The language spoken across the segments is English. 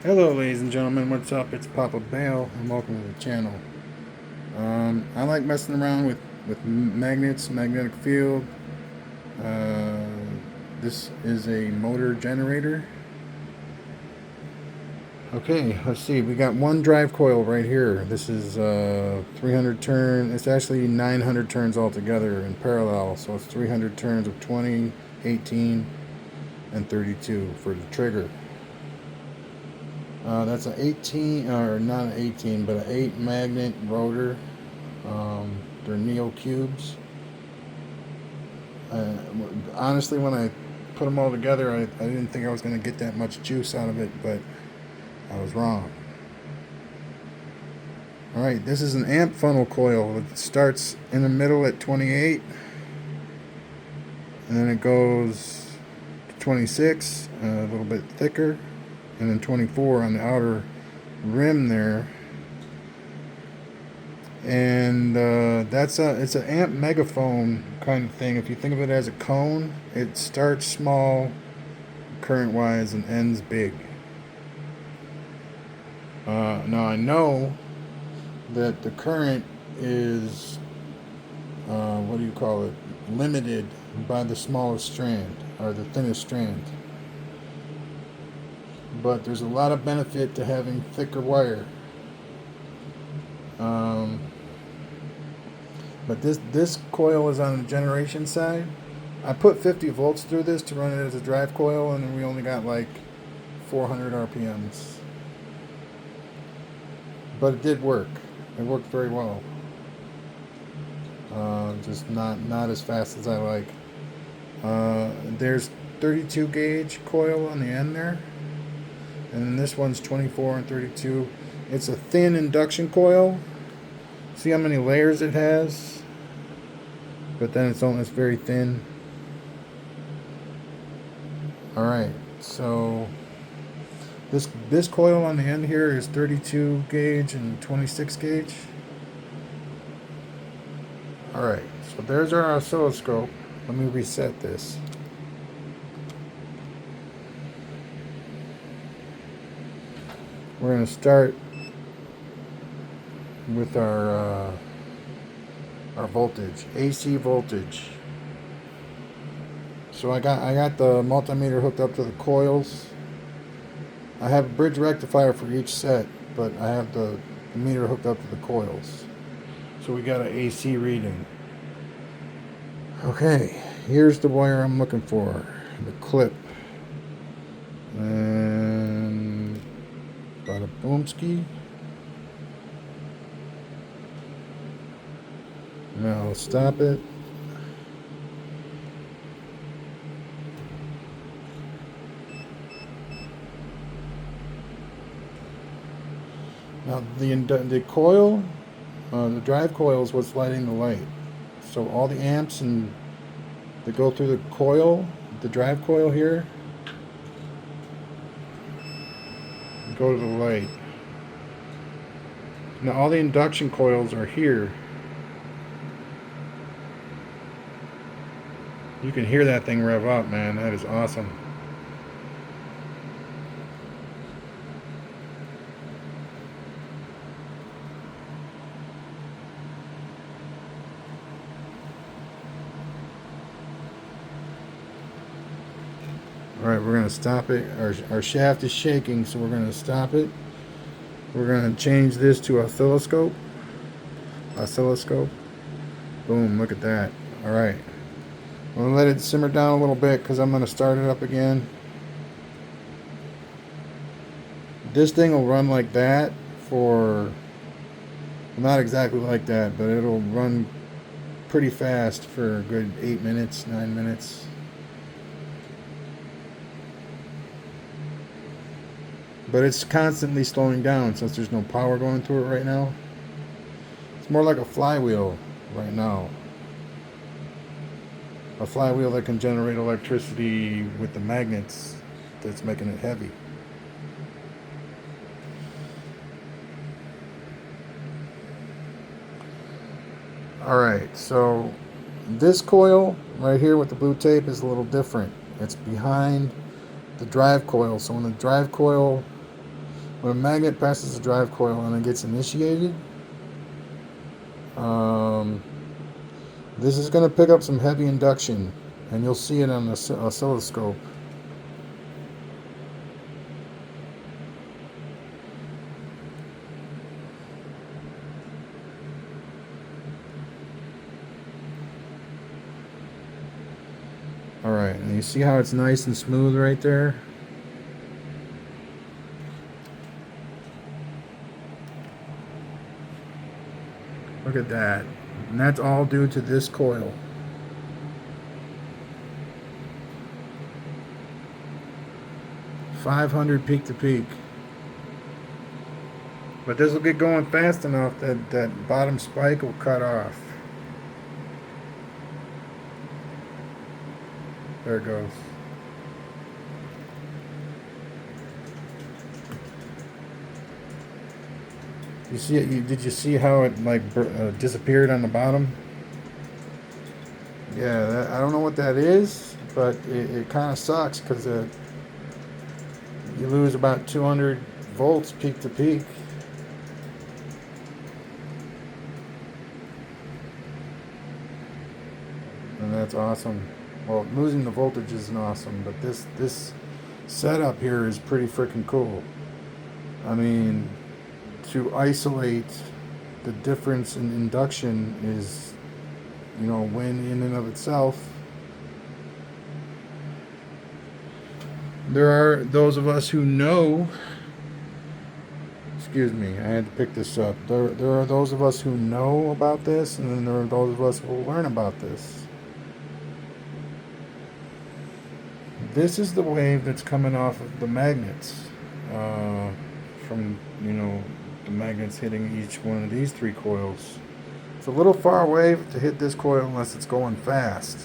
Hello ladies and gentlemen, what's up? It's Papa Bale and welcome to the channel. I like messing around with magnets, magnetic field. Uh, this is a motor generator. Okay, let's see. We got one drive coil right here. This is 300 turn. It's actually 900 turns altogether in parallel. So it's 300 turns of 20, 18, and 32 for the trigger. That's an 18, or not an 18, but an 8 magnet rotor. They're Neo cubes. Uh, Honestly, when I put them all together, I didn't think I was going to get that much juice out of it, but I was wrong. Alright, this is an amp funnel coil. It starts in the middle at 28, and then it goes to 26, a little bit thicker, and then 24 on the outer rim there. And it's an amp megaphone kind of thing. If you think of it as a cone, it starts small current wise and ends big. Now I know that the current is what do you call it, limited by the smallest strand or the thinnest strand, but there's a lot of benefit to having thicker wire. um, But this coil is on the generation side. I put 50 volts through this to run it as a drive coil, and we only got like 400 RPMs. But it did work. It worked very well. Just not as fast as I like. There's 32 gauge coil on the end there, and then this one's 24 and 32. It's a thin induction coil. See how many layers it has? But then it's very thin. Alright, so this coil on the end here is 32 gauge and 26 gauge. Alright, so there's our oscilloscope. Let me reset this. We're going to start with our voltage, AC voltage. So I got the multimeter hooked up to the coils. I have a bridge rectifier for each set, but I have the meter hooked up to the coils. So we got an AC reading. Okay, here's the wire I'm looking for, the clip. And bada boomski. Now let's stop it. Now the coil, the drive coil is what's lighting the light. So all the amps and that go through the coil, the drive coil here, go to the light. Now all the induction coils are here. You can hear that thing rev up, man. That is awesome. Alright, we're going to stop it. Our shaft is shaking, so we're going to stop it. We're going to change this to oscilloscope. Oscilloscope. Boom, look at that. Alright. I'm going to let it simmer down a little bit because I'm going to start it up again. This thing will run like that for, not exactly like that, but it'll run pretty fast for a good 8 minutes, 9 minutes. But it's constantly slowing down since there's no power going through it right now. It's more like a flywheel right now. A flywheel that can generate electricity with the magnets that's making it heavy. Alright, so this coil right here with the blue tape is a little different. It's behind the drive coil. So when the drive coil When a magnet passes the drive coil and it gets initiated, this is going to pick up some heavy induction, and you'll see it on the oscilloscope. Alright, and you see how it's nice and smooth right there? Look at that. And that's all due to this coil. .500 peak to peak. But this will get going fast enough that that bottom spike will cut off. There it goes. You see it? Did you see how it like disappeared on the bottom? Yeah, I don't know what that is, but it kind of sucks because you lose about 200 volts peak to peak. And that's awesome. Well, losing the voltage isn't awesome, but this setup here is pretty freaking cool. I mean, to isolate the difference in induction is, you know, win in and of itself. There are those of us who know, excuse me, I had to pick this up. There are those of us who know about this, and then there are those of us who will learn about this. This is the wave that's coming off of the magnets, from, you know, the magnets hitting each one of these 3 coils. It's a little far away to hit this coil unless it's going fast.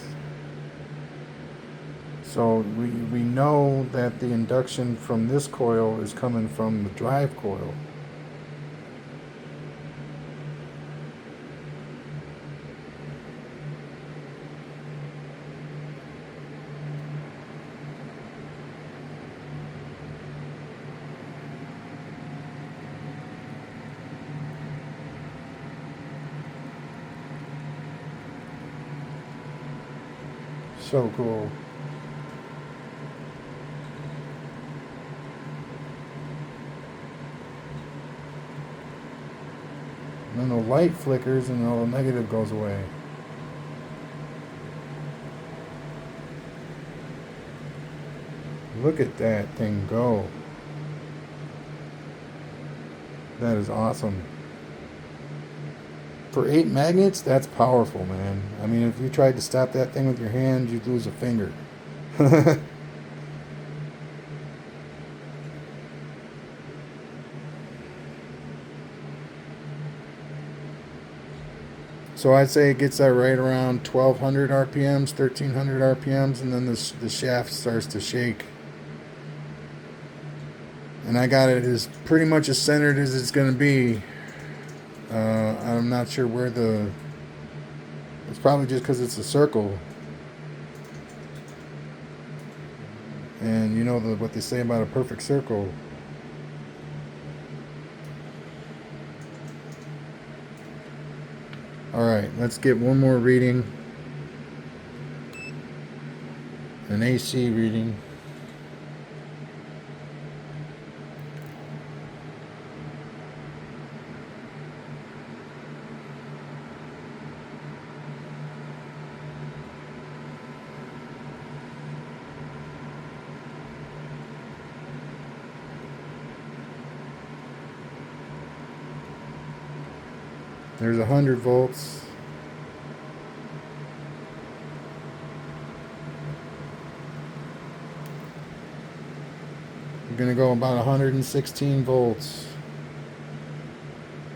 So we know that the induction from this coil is coming from the drive coil. So cool. And then the light flickers and all the negative goes away. Look at that thing go. That is awesome. For 8 magnets, that's powerful, man. I mean, if you tried to stop that thing with your hand, you'd lose a finger. So I'd say it gets that right around 1200 RPMs, 1300 RPMs, and then the shaft starts to shake. And I got it as pretty much as centered as it's going to be. I'm not sure where it's probably just because it's a circle. And you know what they say about a perfect circle. Alright, let's get one more reading. An AC reading. There's 100 volts. We're going to go about 116 volts.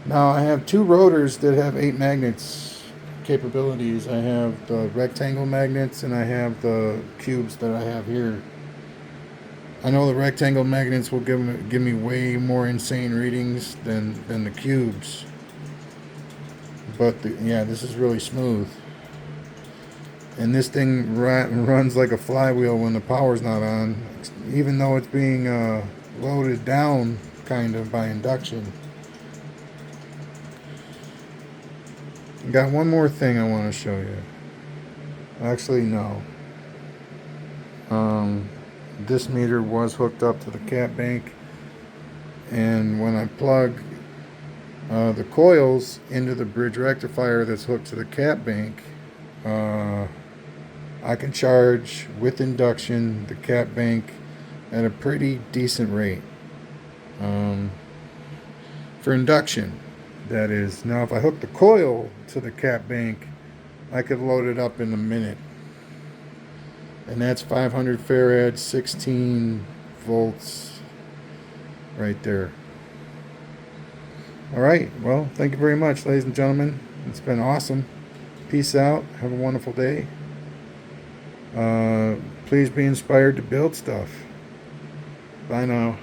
Now I have 2 rotors that have 8 magnets capabilities. I have the rectangle magnets and I have the cubes that I have here. I know the rectangle magnets will give me way more insane readings than the cubes. But yeah, this is really smooth. And this thing runs like a flywheel when the power's not on. Even though it's being loaded down kind of by induction. Got one more thing I want to show you. Actually, no. This meter was hooked up to the cat bank, and when I plug the coils into the bridge rectifier that's hooked to the cat bank, I can charge with induction the cat bank at a pretty decent rate. For induction, that is. Now if I hook the coil to the cat bank, I could load it up in a minute. And that's 500 farads, 16 volts right there. Alright, well, thank you very much, ladies and gentlemen. It's been awesome. Peace out. Have a wonderful day. Please be inspired to build stuff. Bye now.